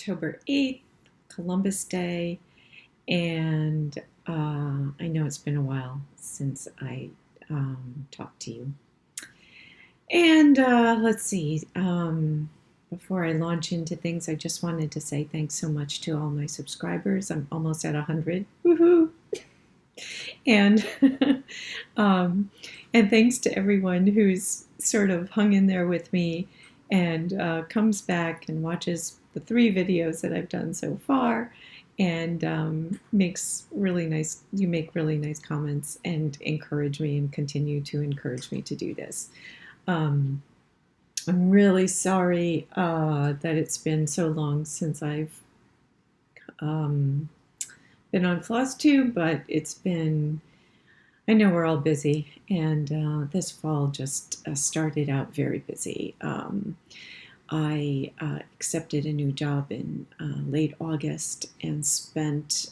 October 8th, Columbus Day, and I know it's been a while since I talked to you. And let's see, before I launch into things, I just wanted to say thanks so much to all my subscribers. I'm almost at 100. Woohoo! And and thanks to everyone who's sort of hung in there with me and comes back and watches the 3 videos that I've done so far, and makes really nice. You make really nice comments and encourage me and continue to encourage me to do this. I'm really sorry that it's been so long since I've been on FlossTube, but it's been, I know we're all busy, and this fall just started out very busy. I accepted a new job in late August and spent,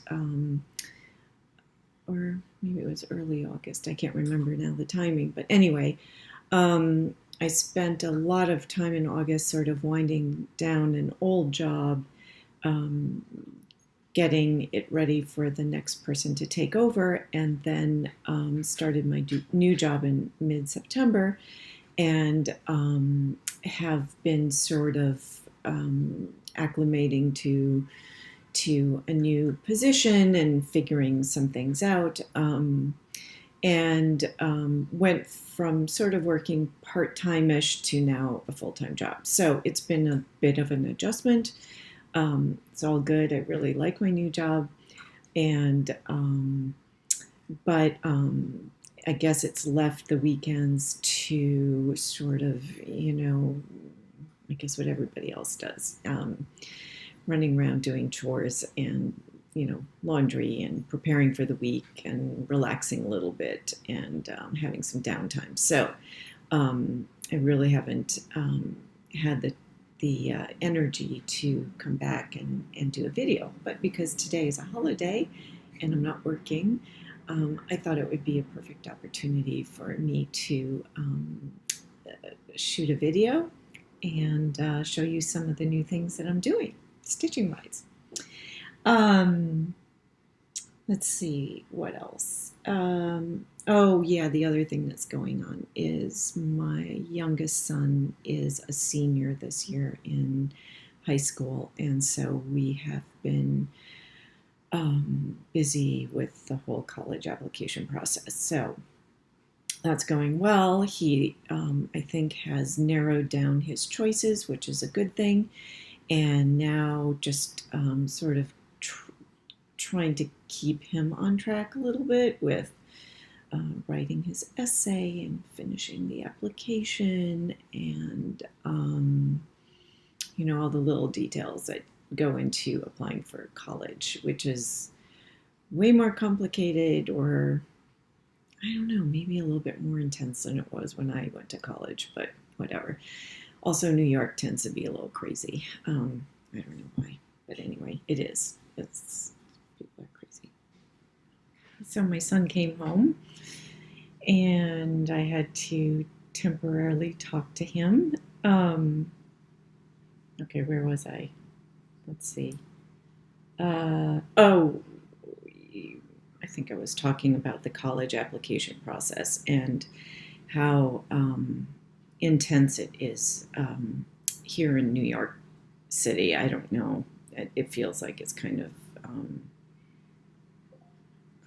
or maybe it was early August, I can't remember now the timing, but anyway, I spent a lot of time in August sort of winding down an old job, getting it ready for the next person to take over, and then started my new job in mid-September, and have been sort of acclimating to a new position and figuring some things out, and went from sort of working part-time-ish to now a full-time job. So it's been a bit of an adjustment. It's all good. I really like my new job, and but I guess it's left the weekends to sort of, I guess what everybody else does, running around doing chores and laundry and preparing for the week and relaxing a little bit and having some downtime. So I really haven't had the energy to come back and do a video. But because today is a holiday and I'm not working, I thought it would be a perfect opportunity for me to shoot a video and show you some of the new things that I'm doing, stitching-wise. Let's see, what else? Oh yeah, the other thing that's going on is my youngest son is a senior this year in high school, and so we have been busy with the whole college application process. So that's going well. He, I think, has narrowed down his choices, which is a good thing, and now just sort of trying to keep him on track a little bit with writing his essay and finishing the application, and all the little details that go into applying for college, which is way more complicated, or I don't know, maybe a little bit more intense than it was when I went to college, but whatever. Also, New York tends to be a little crazy. I don't know why, but anyway, it is. People are crazy. So my son came home, and I had to temporarily talk to him. Okay, where was I? Let's see. I think I was talking about the college application process and how intense it is here in New York City. I don't know. It feels like it's kind of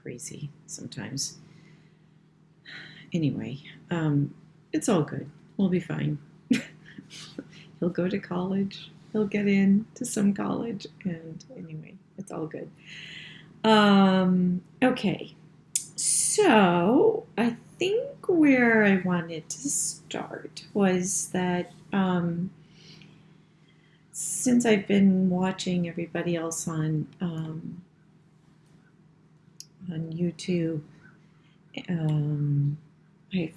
crazy sometimes. Anyway, it's all good. We'll be fine. He'll go to college. He'll get into some college. And anyway, it's all good. Okay. So I think where I wanted to start was that since I've been watching everybody else on YouTube, I've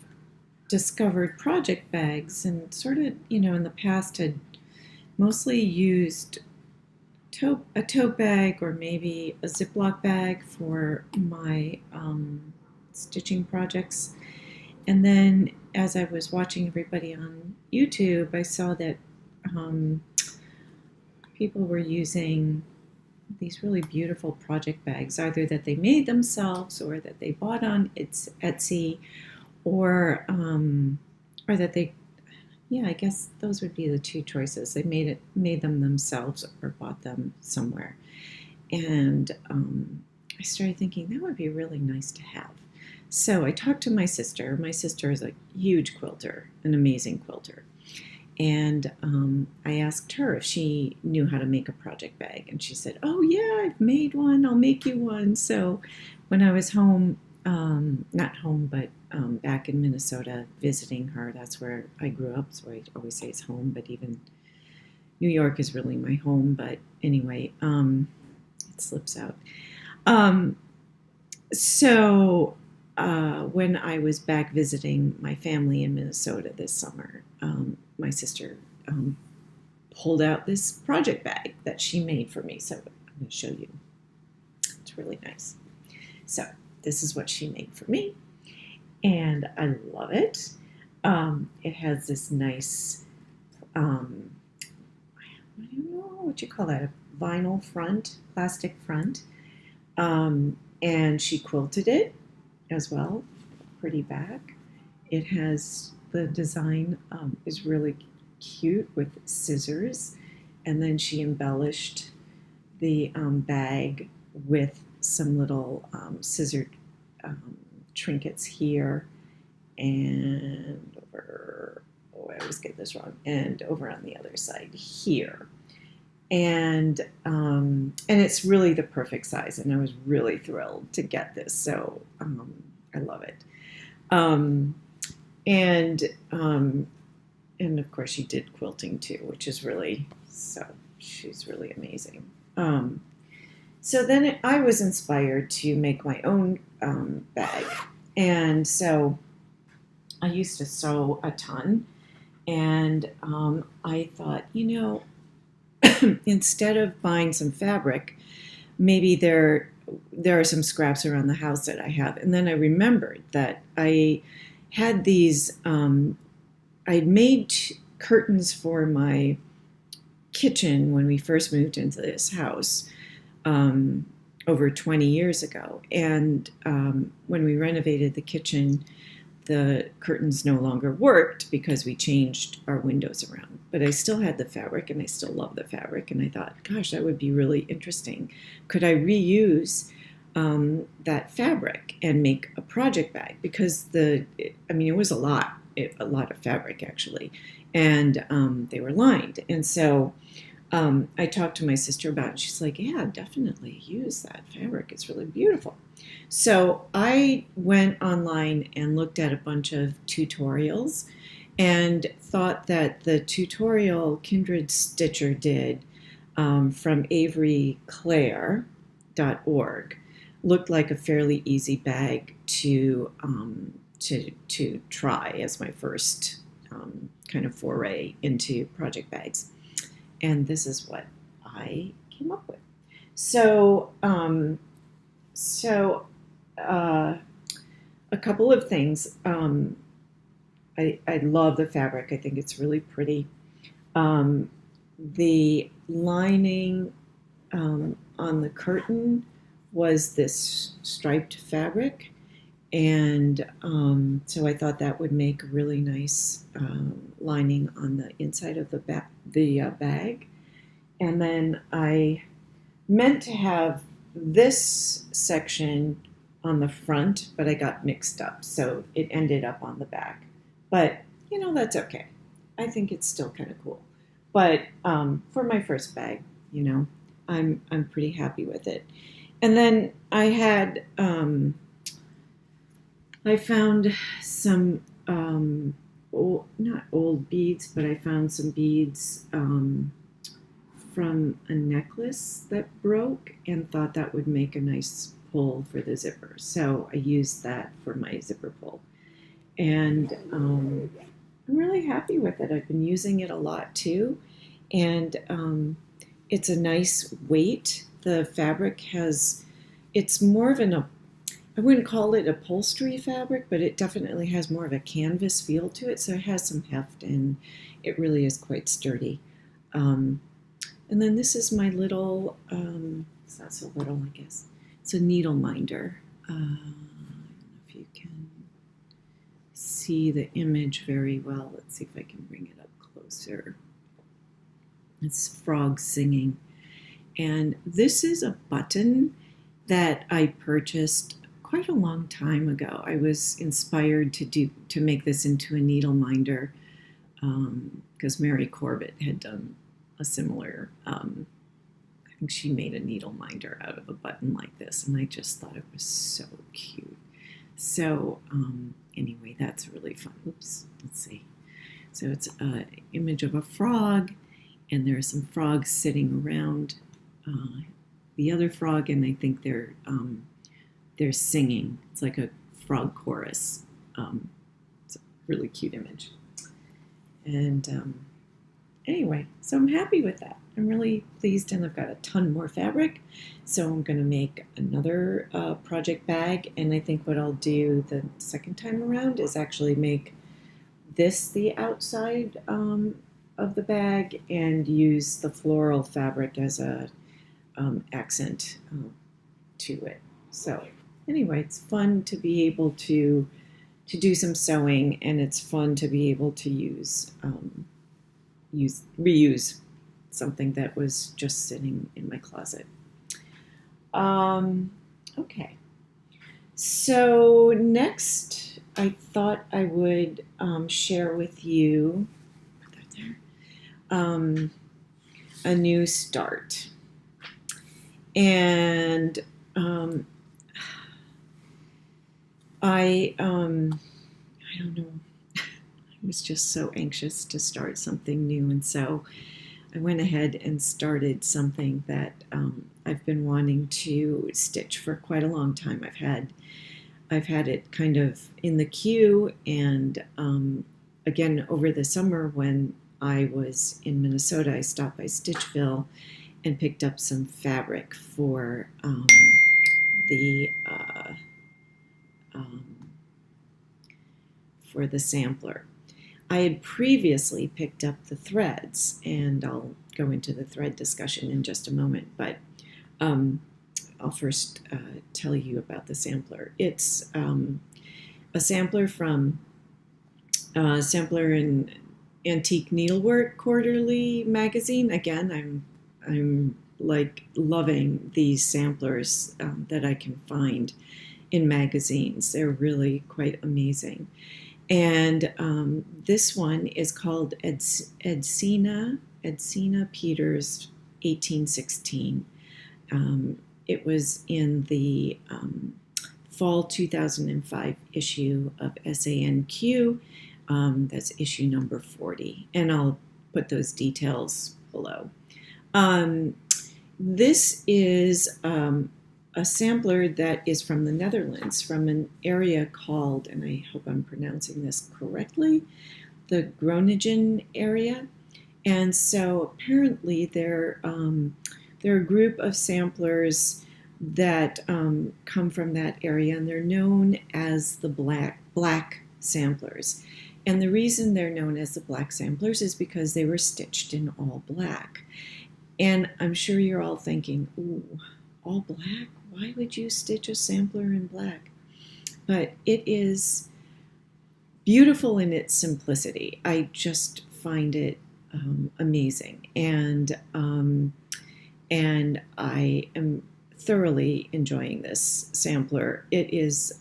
discovered project bags, and sort of, in the past had mostly used a tote bag or maybe a Ziploc bag for my stitching projects. And then as I was watching everybody on YouTube, I saw that people were using these really beautiful project bags, either that they made themselves or that they bought on Etsy, or that they, yeah, I guess those would be the two choices. They made them themselves or bought them somewhere. And I started thinking that would be really nice to have. So I talked to my sister. My sister is a huge quilter, an amazing quilter. And I asked her if she knew how to make a project bag. And she said, oh, yeah, I've made one. I'll make you one. So when I was home, not home, but back in Minnesota visiting her, that's where I grew up. So I always say it's home, but even New York is really my home. But anyway, it slips out. So when I was back visiting my family in Minnesota this summer, my sister pulled out this project bag that she made for me. So I'm going to show you. It's really nice. So this is what she made for me, and I love it. It has this nice, I don't know what you call that, a vinyl front, plastic front, and she quilted it as well, pretty back. It has, the design is really cute with scissors, and then she embellished the bag with some little scissored trinkets here and over, oh, I always get this wrong, and over on the other side here. And it's really the perfect size, and I was really thrilled to get this, so I love it. And of course she did quilting too, which is really, so she's really amazing. So then I was inspired to make my own bag, and so I used to sew a ton, and I thought, instead of buying some fabric, maybe there are some scraps around the house that I have. And then I remembered that I had these, I'd made curtains for my kitchen when we first moved into this house over 20 years ago. And when we renovated the kitchen, the curtains no longer worked because we changed our windows around. But I still had the fabric, and I still love the fabric. And I thought, gosh, that would be really interesting. Could I reuse that fabric and make a project bag? Because it was a lot of fabric actually, and they were lined. And so I talked to my sister about it, and she's like, yeah, definitely use that fabric. It's really beautiful. So I went online and looked at a bunch of tutorials and thought that the tutorial Kindred Stitcher did from ivoryclaire.org looked like a fairly easy bag to try as my first kind of foray into project bags. And this is what I came up with. So a couple of things. I love the fabric. I think it's really pretty. The lining on the curtain was this striped fabric, and so I thought that would make a really nice lining on the inside of the bag. And then I meant to have this section on the front, but I got mixed up, so it ended up on the back. But that's okay. I think it's still kind of cool. But for my first bag, I'm pretty happy with it. And then I had I found some not old beads, but I found some beads from a necklace that broke, and thought that would make a nice pull for the zipper. So I used that for my zipper pull. And I'm really happy with it. I've been using it a lot too. And it's a nice weight. The fabric it's more of I wouldn't call it upholstery fabric, but it definitely has more of a canvas feel to it. So it has some heft, and it really is quite sturdy. And then this is my little, it's not so little, I guess. It's a needle minder. I don't know if you can see the image very well. Let's see if I can bring it up closer. It's frogs singing. And this is a button that I purchased quite a long time ago. I was inspired to make this into a needle minder because Mary Corbett had done a similar, I think she made a needle minder out of a button like this, and I just thought it was so cute. So anyway, that's really fun. Oops, let's see. So it's an image of a frog, and there are some frogs sitting around the other frog, and I think they're singing. It's like a frog chorus. It's a really cute image. And anyway, so I'm happy with that. I'm really pleased, and I've got a ton more fabric. So I'm going to make another project bag, and I think what I'll do the second time around is actually make this the outside of the bag and use the floral fabric as a accent to it. So anyway, it's fun to be able to do some sewing, and it's fun to be able to reuse something that was just sitting in my closet. Okay, so next I thought I would share with you, put that there, a new start. And I don't know, I was just so anxious to start something new, and so I went ahead and started something that I've been wanting to stitch for quite a long time. I've had it kind of in the queue, and again over the summer when I was in Minnesota, I stopped by Stitchville and picked up some fabric for the sampler. I had previously picked up the threads, and I'll go into the thread discussion in just a moment, but I'll first tell you about the sampler. It's a sampler from Sampler and Antique Needlework Quarterly magazine. Again, I'm like loving these samplers that I can find in magazines. They're really quite amazing. And this one is called Edcina Pieters 1816. It was in the fall 2005 issue of SANQ. That's issue number 40. And I'll put those details below. This is a sampler that is from the Netherlands, from an area called, and I hope I'm pronouncing this correctly, the Groningen area. And so apparently they're a group of samplers that come from that area, and they're known as the black samplers. And the reason they're known as the black samplers is because they were stitched in all black. And I'm sure you're all thinking, ooh, all black? Why would you stitch a sampler in black? But it is beautiful in its simplicity. I just find it amazing, and I am thoroughly enjoying this sampler. It is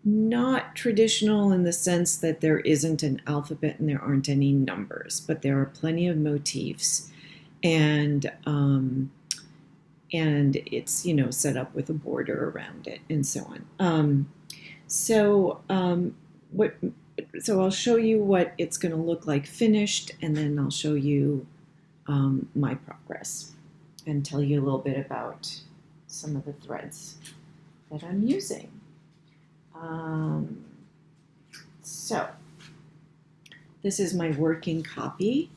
not traditional in the sense that there isn't an alphabet and there aren't any numbers, but there are plenty of motifs, and it's set up with a border around it and so on. So I'll show you what it's going to look like finished, and then I'll show you my progress and tell you a little bit about some of the threads that I'm using. So this is my working copy,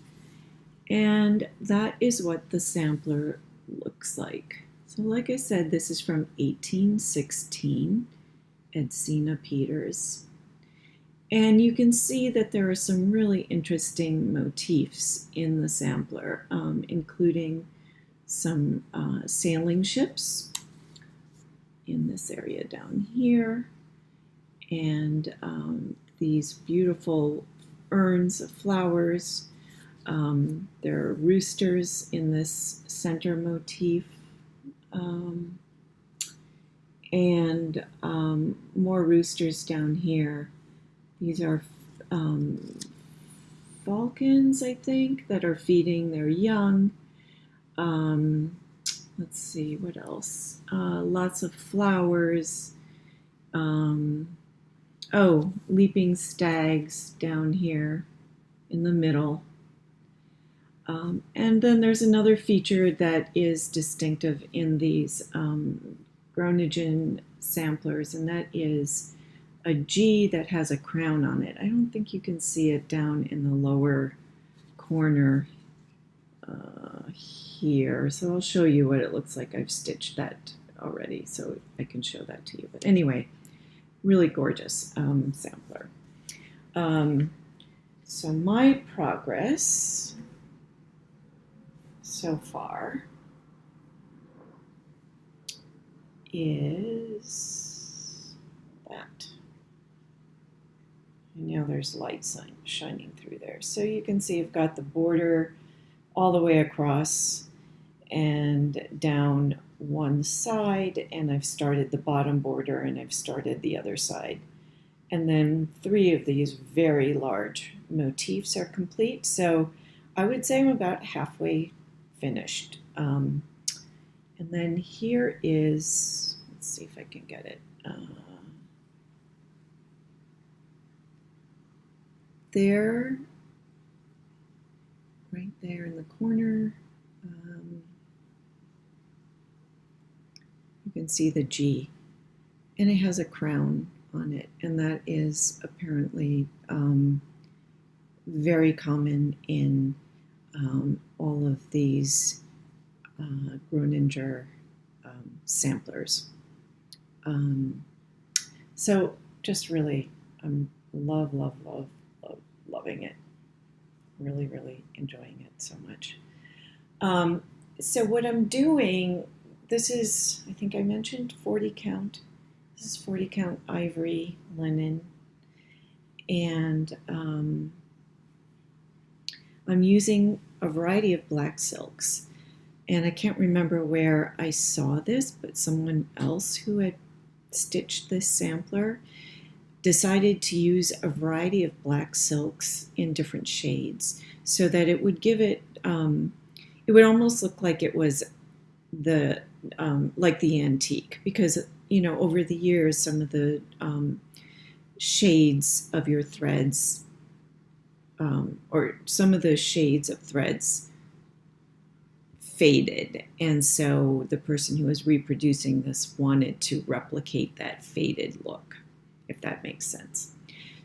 and that is what the sampler looks like. So like I said, this is from 1816, Edcina Pieters. And you can see that there are some really interesting motifs in the sampler, including some sailing ships in this area down here, and these beautiful urns of flowers. There are roosters in this center motif, and more roosters down here. These are falcons, I think, that are feeding their young. Let's see, what else? Lots of flowers. Oh, leaping stags down here in the middle. And then there's another feature that is distinctive in these Groningen samplers, and that is a G that has a crown on it. I don't think you can see it down in the lower corner here, so I'll show you what it looks like. I've stitched that already, so I can show that to you. But anyway, really gorgeous sampler. So my progress so far is that. And now there's light shining through there. So you can see I've got the border all the way across and down one side, and I've started the bottom border and I've started the other side. And then 3 of these very large motifs are complete. So I would say I'm about halfway finished. And then here is, let's see if I can get it. There, right there in the corner, you can see the G, and it has a crown on it, and that is apparently very common in all of these Groninger samplers. So just really, loving it. Really, really enjoying it so much. So what I'm doing, this is, I think I mentioned 40 count. This is 40 count ivory linen, and I'm using a variety of black silks. And I can't remember where I saw this, but someone else who had stitched this sampler decided to use a variety of black silks in different shades so that it would give it, it would almost look like it was the antique, because, you know, over the years, some of the shades of your threads, or some of the shades of threads faded, and so the person who was reproducing this wanted to replicate that faded look, if that makes sense.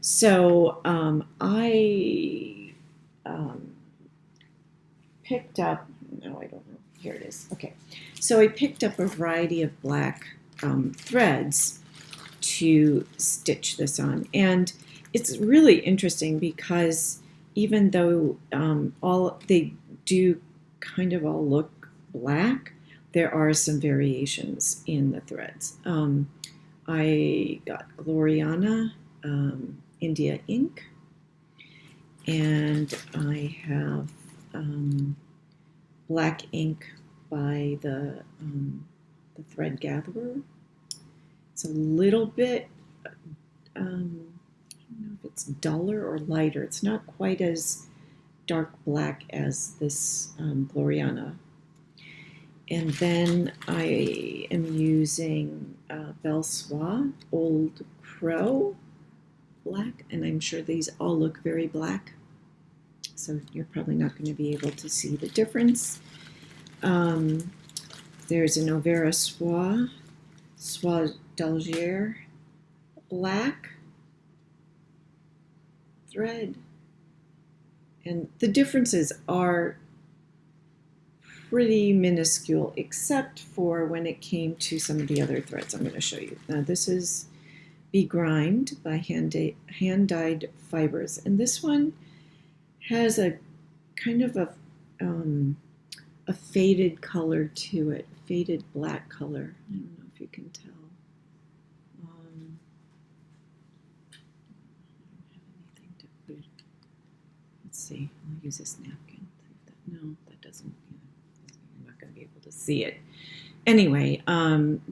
So I picked up, no, I don't know, here it is. Okay, so I picked up a variety of black threads to stitch this on, and it's really interesting because even though they do kind of all look black, there are some variations in the threads. I got Gloriana India ink, and I have black ink by the Thread Gatherer. It's a little bit, I don't know if it's duller or lighter. It's not quite as dark black as this Gloriana. And then I am using Belle Soie Old Crow black, and I'm sure these all look very black, so you're probably not going to be able to see the difference. There's an Noir Soie d'Alger black thread, and the differences are pretty minuscule, except for when it came to some of the other threads I'm going to show you. Now this is BeGrimed by hand-dyed fibers. And this one has a kind of a faded color to it, faded black color. I don't know if you can tell. Let's see, I'll use this napkin. No, that doesn't, you're not going to be able to see it. Anyway,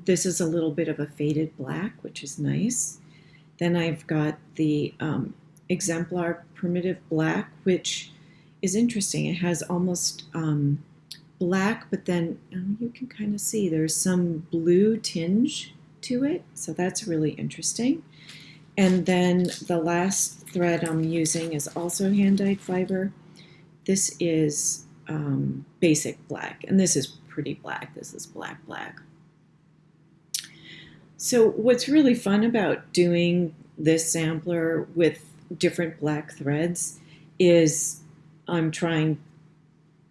this is a little bit of a faded black, which is nice. Then I've got the Examplar Primitive Black, which is interesting. It has almost black, but then you can kind of see there's some blue tinge to it, so that's really interesting. And then the last thread I'm using is also hand-dyed fiber. This is basic black, and this is pretty black. This is black. So what's really fun about doing this sampler with different black threads is I'm trying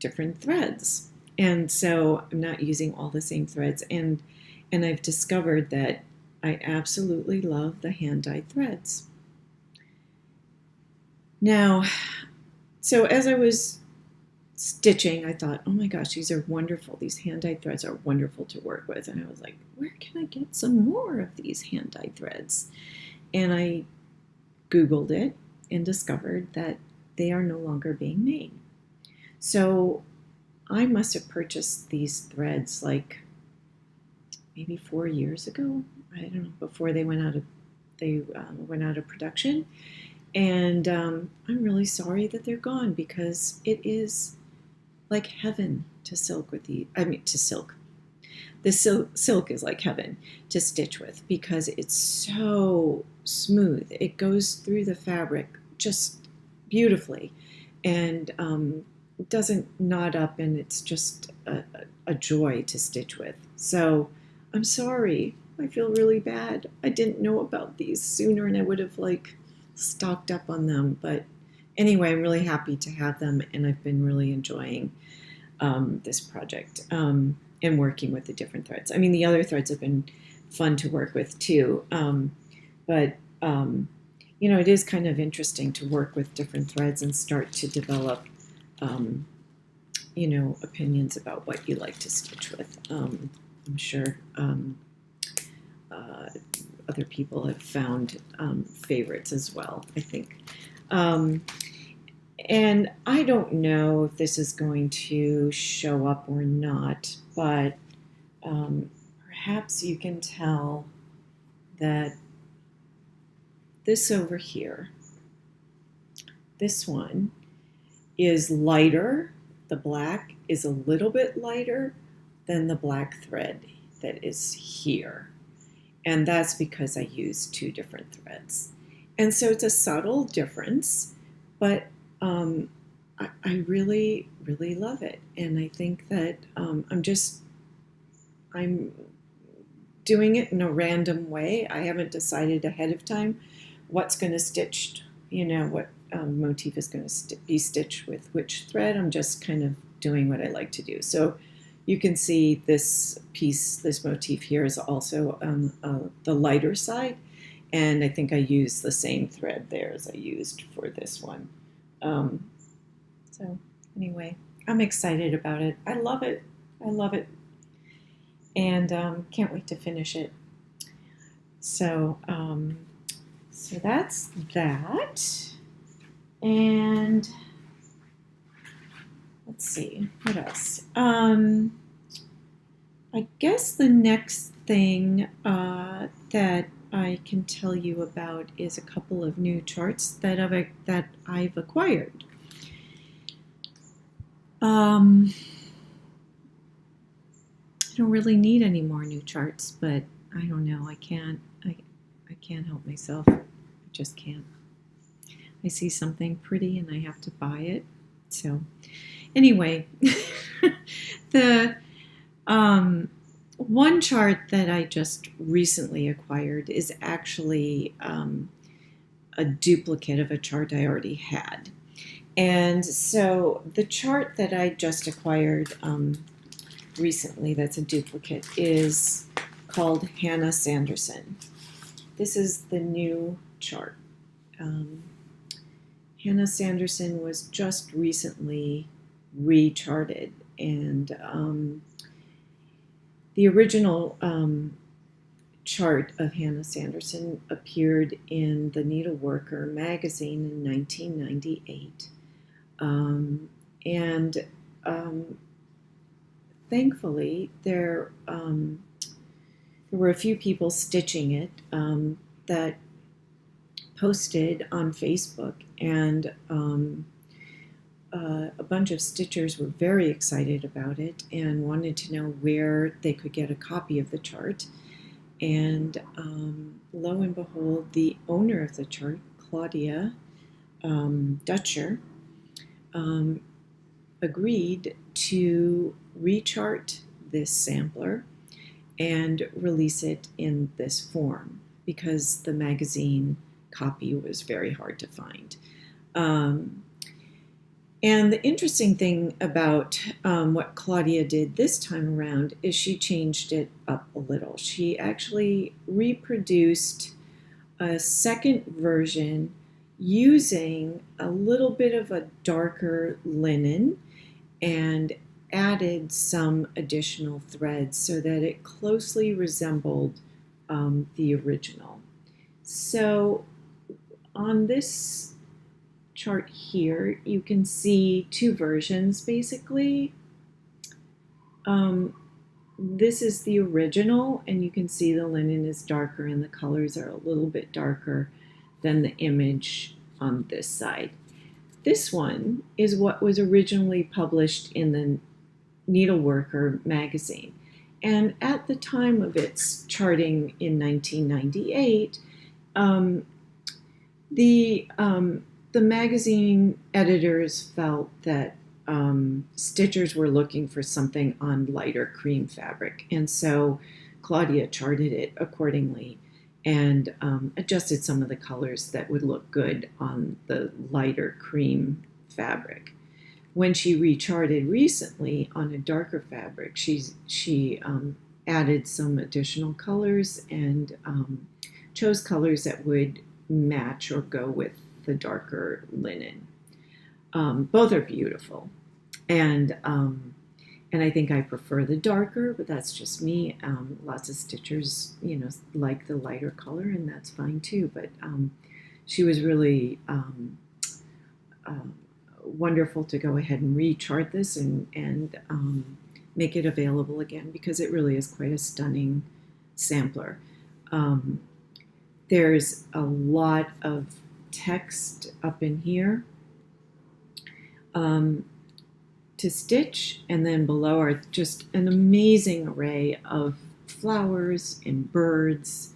different threads. And so I'm not using all the same threads. And I've discovered that I absolutely love the hand-dyed threads. Now, so as I was stitching, I thought, oh my gosh, these are wonderful. These hand-dyed threads are wonderful to work with. And I was like, where can I get some more of these hand-dyed threads? And I Googled it and discovered that they are no longer being made. So I must have purchased these threads like maybe 4 years ago. I don't know, before they went out of production. And I'm really sorry that they're gone, because it is like heaven to silk with the, to silk. The silk is like heaven to stitch with, because it's so smooth. It goes through the fabric just beautifully, and it doesn't knot up, and it's just a joy to stitch with. So I'm sorry. I feel really bad. I didn't know about these sooner, and I would have stocked up on them. But anyway, I'm really happy to have them, and I've been really enjoying this project and working with the different threads. I mean, the other threads have been fun to work with too, but you know, it is kind of interesting to work with different threads and start to develop you know, opinions about what you like to stitch with. I'm sure other people have found favorites as well, I think. And I don't know if this is going to show up or not, but perhaps you can tell that this over here, this one, is lighter. The black is a little bit lighter than the black thread that is here. And that's because I used two different threads. And so it's a subtle difference, but I really, really love it. And I think that I'm doing it in a random way. I haven't decided ahead of time what's going to stitch, you know, what motif is going to be stitched with which thread. I'm just kind of doing what I like to do. So you can see this piece, this motif here is also on the lighter side, and I think I used the same thread there as I used for this one. So anyway, I'm excited about it. I love it. I love it. And can't wait to finish it. So, so that's that. And let's see, what else? I guess the next thing that I can tell you about is a couple of new charts that I've acquired. I don't really need any more new charts, but I don't know. I can't help myself. I just can't. I see something pretty and I have to buy it. So anyway, the one chart that I just recently acquired is actually a duplicate of a chart I already had. And so the chart that I just acquired recently that's a duplicate is called Hannah Sanderson. this is the new chart. Hannah Sanderson was just recently recharted, and the original chart of Hannah Sanderson appeared in the Needleworker magazine in 1998. Thankfully, there were a few people stitching it that posted on Facebook, and a bunch of stitchers were very excited about it and wanted to know where they could get a copy of the chart. And lo and behold, the owner of the chart, Claudia Dutcher, agreed to rechart this sampler and release it in this form because the magazine copy was very hard to find. And the interesting thing about what Claudia did this time around is she changed it up a little. She actually reproduced a second version using a little bit of a darker linen and added some additional threads so that it closely resembled the original. So on this chart here, you can see two versions basically. This is the original, and you can see the linen is darker and the colors are a little bit darker than the image on this side. This one is what was originally published in the Needleworker magazine. And at the time of its charting in 1998, the magazine editors felt that stitchers were looking for something on lighter cream fabric, and so Claudia charted it accordingly and adjusted some of the colors that would look good on the lighter cream fabric. When she recharted recently on a darker fabric, she added some additional colors and chose colors that would match or go with the darker linen. Both are beautiful, and I think I prefer the darker, but that's just me. Lots of stitchers, like the lighter color, and that's fine too. But she was really wonderful to go ahead and rechart this and make it available again, because it really is quite a stunning sampler. There's a lot of text up in here to stitch, and then below are just an amazing array of flowers and birds.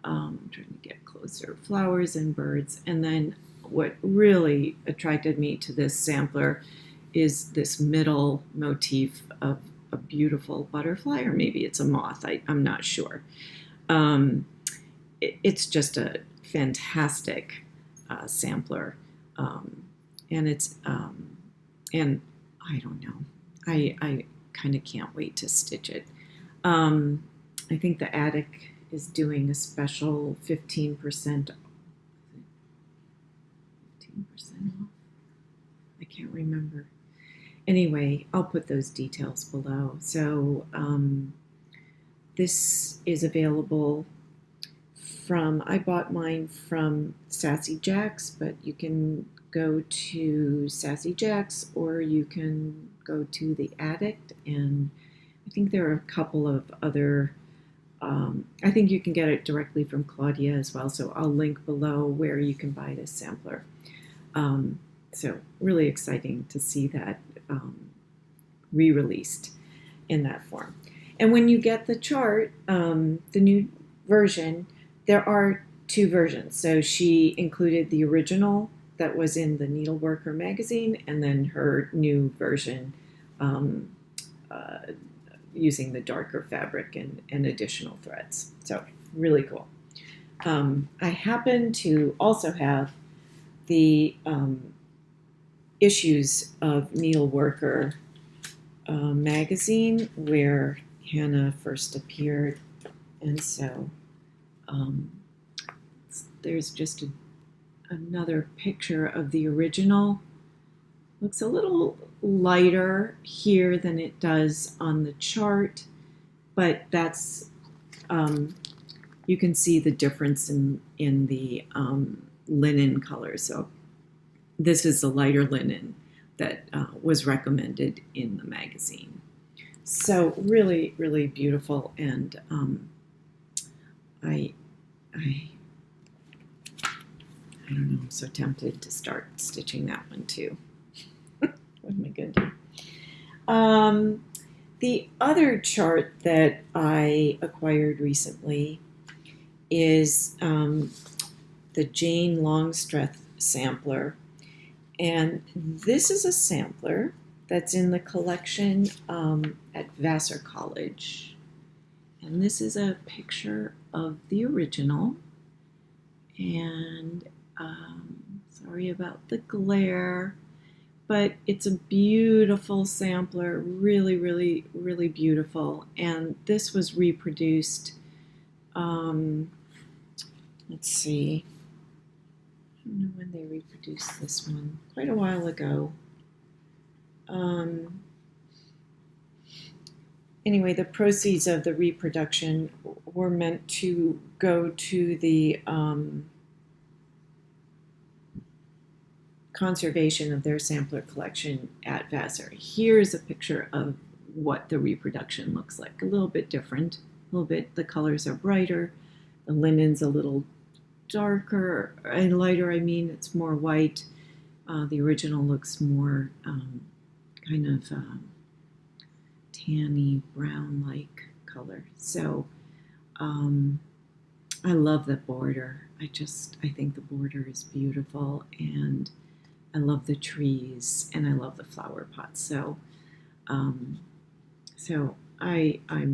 I'm trying to get closer. Flowers and birds. And then what really attracted me to this sampler is this middle motif of a beautiful butterfly, or maybe it's a moth. I'm not sure. It's just a fantastic sampler, and it's and I don't know. I kind of can't wait to stitch it. I think the attic is doing a special 15% off. I can't remember. Anyway, I'll put those details below. So this is available from, I bought mine from Sassy Jack's, but you can go to Sassy Jack's or you can go to the Attic, and I think there are a couple of other, I think you can get it directly from Claudia as well, so I'll link below where you can buy this sampler. So really exciting to see that re-released in that form. And when you get the chart, the new version, there are two versions. So she included the original that was in the Needleworker magazine, and then her new version using the darker fabric and additional threads. So really cool. I happen to also have the issues of Needleworker magazine where Hannah first appeared, and so there's just another picture of the original. Looks a little lighter here than it does on the chart, but that's, you can see the difference in the linen color. So this is the lighter linen that was recommended in the magazine. So really, really beautiful, and I don't know, I'm so tempted to start stitching that one too. What am I going to do? The other chart that I acquired recently is the Jane Longstreth sampler. And this is a sampler that's in the collection at Vassar College. And this is a picture of the original. And sorry about the glare, but it's a beautiful sampler, really, really, really beautiful. And this was reproduced, let's see, I don't know when they reproduced this one, quite a while ago. Anyway, the proceeds of the reproduction were meant to go to the conservation of their sampler collection at Vassar. Here's a picture of what the reproduction looks like. A little bit different, a little bit, the colors are brighter, the linen's a little darker, and lighter, I mean, it's more white. The original looks more kind of tanny, brown-like color. So I love the border. I think the border is beautiful, and I love the trees, and I love the flower pots. So I'm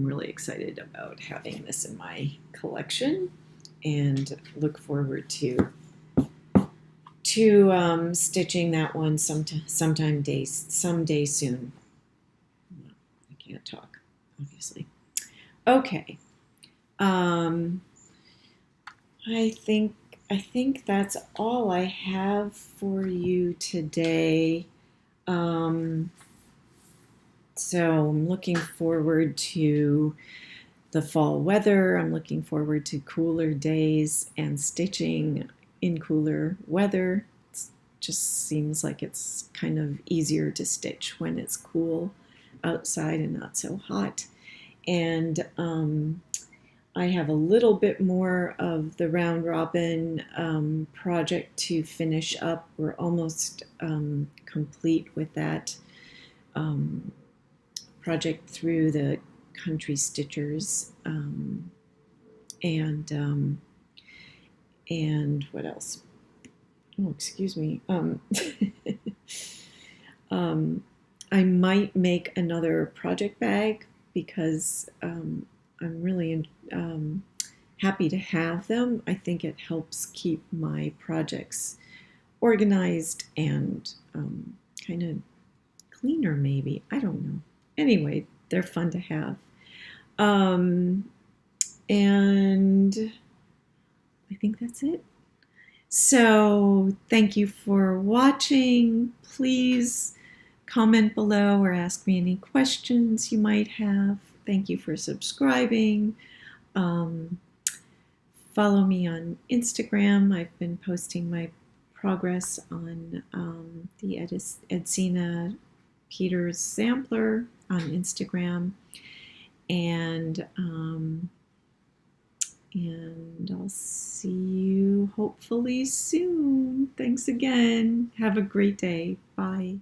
really excited about having this in my collection, and look forward to stitching that one someday soon. I can't talk, obviously. Okay. I think that's all I have for you today. So I'm looking forward to the fall weather. I'm looking forward to cooler days and stitching in cooler weather. It just seems like it's kind of easier to stitch when it's cool outside and not so hot. And I have a little bit more of the round robin project to finish up. We're almost complete with that project through the Country Stitchers, and what else? Oh, excuse me. I might make another project bag because I'm really happy to have them. I think it helps keep my projects organized and kind of cleaner, maybe. I don't know. Anyway, they're fun to have. And I think that's it. So thank you for watching. Please comment below or ask me any questions you might have. Thank you for subscribing. Follow me on Instagram. I've been posting my progress on the Edcina Pieters sampler on Instagram. And I'll see you hopefully soon. Thanks again. Have a great day. Bye.